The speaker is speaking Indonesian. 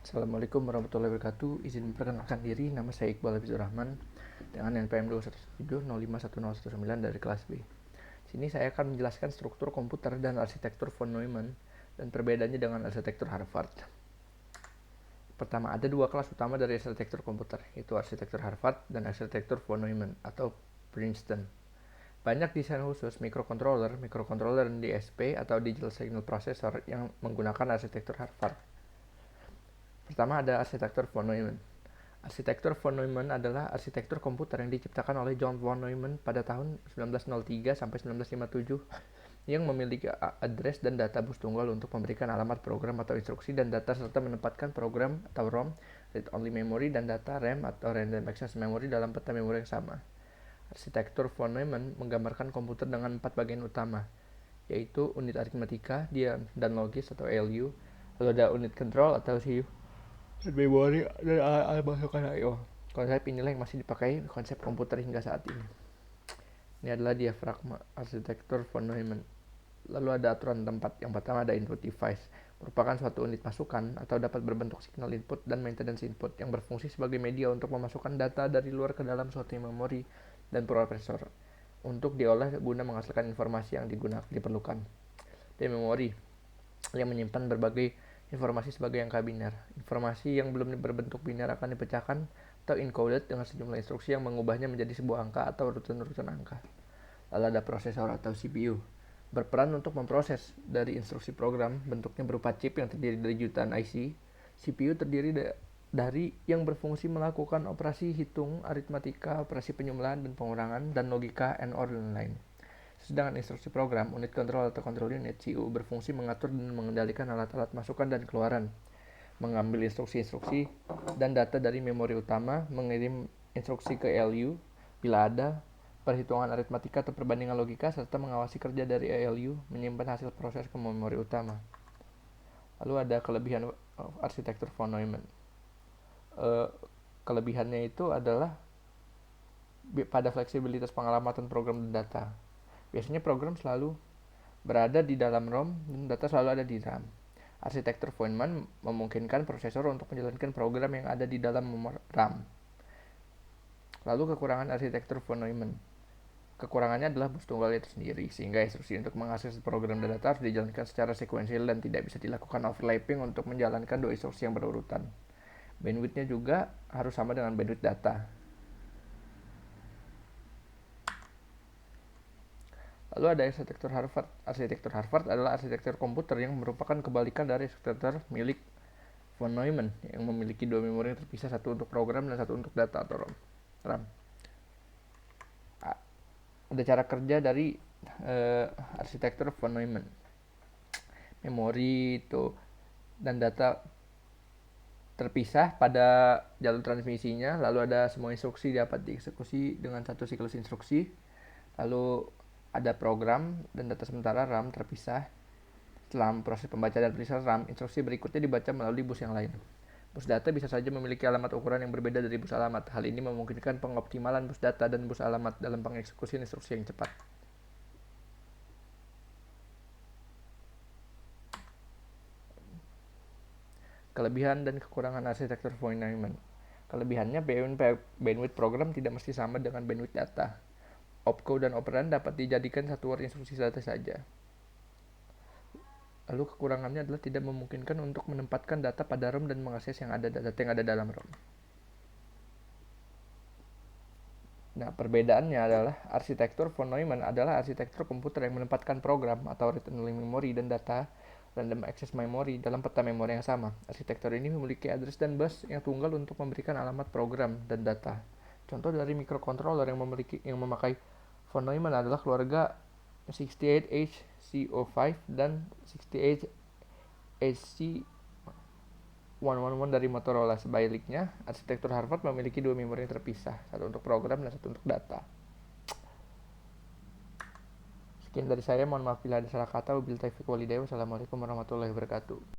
Assalamualaikum warahmatullahi wabarakatuh. Izin memperkenalkan diri, nama saya Iqbal Habibur Rahman dengan NPM 217051019 dari kelas B. Sini saya akan menjelaskan struktur komputer dan arsitektur von Neumann dan perbedaannya dengan arsitektur Harvard. Pertama, ada dua kelas utama dari arsitektur komputer, yaitu arsitektur Harvard dan arsitektur von Neumann atau Princeton. Banyak desain khusus mikrokontroler dan DSP atau Digital Signal Processor yang menggunakan arsitektur Harvard. Pertama ada arsitektur von Neumann. Arsitektur von Neumann adalah arsitektur komputer yang diciptakan oleh John von Neumann pada tahun 1903 sampai 1957 yang memiliki address dan data bus tunggal untuk memberikan alamat program atau instruksi dan data serta menempatkan program atau ROM, read only memory, dan data RAM atau random access memory dalam peta memori yang sama. Arsitektur von Neumann menggambarkan komputer dengan 4 bagian utama, yaitu unit aritmatika, diam, dan logis atau ALU, lalu ada unit control atau CPU, memori, dan alat masukan I/O. Konsep inilah yang masih dipakai konsep komputer hingga saat ini. Ini adalah diafragma arsitektur von Neumann. Lalu ada aturan tempat. Yang pertama ada input device, merupakan suatu unit masukan atau dapat berbentuk signal input dan maintenance input yang berfungsi sebagai media untuk memasukkan data dari luar ke dalam suatu memori dan prosesor untuk diolah guna menghasilkan informasi yang diperlukan. Dan memori yang menyimpan berbagai informasi sebagai angka biner. Informasi yang belum berbentuk biner akan dipecahkan atau encoded dengan sejumlah instruksi yang mengubahnya menjadi sebuah angka atau urutan-urutan angka. Lalu ada prosesor atau CPU, berperan untuk memproses dari instruksi program, bentuknya berupa chip yang terdiri dari jutaan IC. CPU terdiri dari yang berfungsi melakukan operasi hitung, aritmatika, operasi penyembelihan dan pengurangan, dan logika and or dan lain. Sedangkan instruksi program, unit control atau control unit CU, berfungsi mengatur dan mengendalikan alat-alat masukan dan keluaran, mengambil instruksi-instruksi dan data dari memori utama, mengirim instruksi ke ALU bila ada, perhitungan aritmatika atau perbandingan logika, serta mengawasi kerja dari ALU, menyimpan hasil proses ke memori utama. Lalu ada kelebihan arsitektur von Neumann. Kelebihannya itu adalah pada fleksibilitas pengalamatan program dan data. Biasanya program selalu berada di dalam ROM dan data selalu ada di RAM. Arsitektur von Neumann memungkinkan prosesor untuk menjalankan program yang ada di dalam RAM. Lalu kekurangan arsitektur von Neumann. Kekurangannya adalah bus tunggal itu sendiri, sehingga instruksi untuk mengakses program dan data harus dijalankan secara sekuensial dan tidak bisa dilakukan overlapping untuk menjalankan dua instruksi yang berurutan. Bandwidth-nya juga harus sama dengan bandwidth data. Lalu ada arsitektur Harvard. Arsitektur Harvard adalah arsitektur komputer yang merupakan kebalikan dari arsitektur milik von Neumann yang memiliki dua memori yang terpisah, satu untuk program dan satu untuk data atau RAM. Ada cara kerja dari arsitektur von Neumann. Memori itu dan data terpisah pada jalur transmisinya, lalu ada semua instruksi dapat dieksekusi dengan satu siklus instruksi, lalu ada program dan data sementara RAM terpisah. Setelah proses pembaca dan penulisan RAM, instruksi berikutnya dibaca melalui bus yang lain. Bus data bisa saja memiliki alamat ukuran yang berbeda dari bus alamat. Hal ini memungkinkan pengoptimalan bus data dan bus alamat dalam pengeksekusian instruksi yang cepat. Kelebihan dan kekurangan arsitektur von Neumann. Kelebihannya, bandwidth program tidak mesti sama dengan bandwidth data. Opcode dan operan dapat dijadikan satu word instruksi data saja. Lalu kekurangannya adalah tidak memungkinkan untuk menempatkan data pada ROM dan mengakses data yang ada dalam ROM. Nah, perbedaannya adalah arsitektur von Neumann adalah arsitektur komputer yang menempatkan program atau read only memory dan data random access memory dalam peta memori yang sama. Arsitektur ini memiliki address dan bus yang tunggal untuk memberikan alamat program dan data. Contoh dari microcontroller yang memakai von Neumann adalah keluarga 68HC05 dan 68HC111 dari Motorola. Sebaliknya, arsitektur Harvard memiliki dua memori yang terpisah, satu untuk program dan satu untuk data. Sekian dari saya, mohon maaf bila ada salah kata. Wabillahi taufiq walhidayah. Wassalamualaikum warahmatullahi wabarakatuh.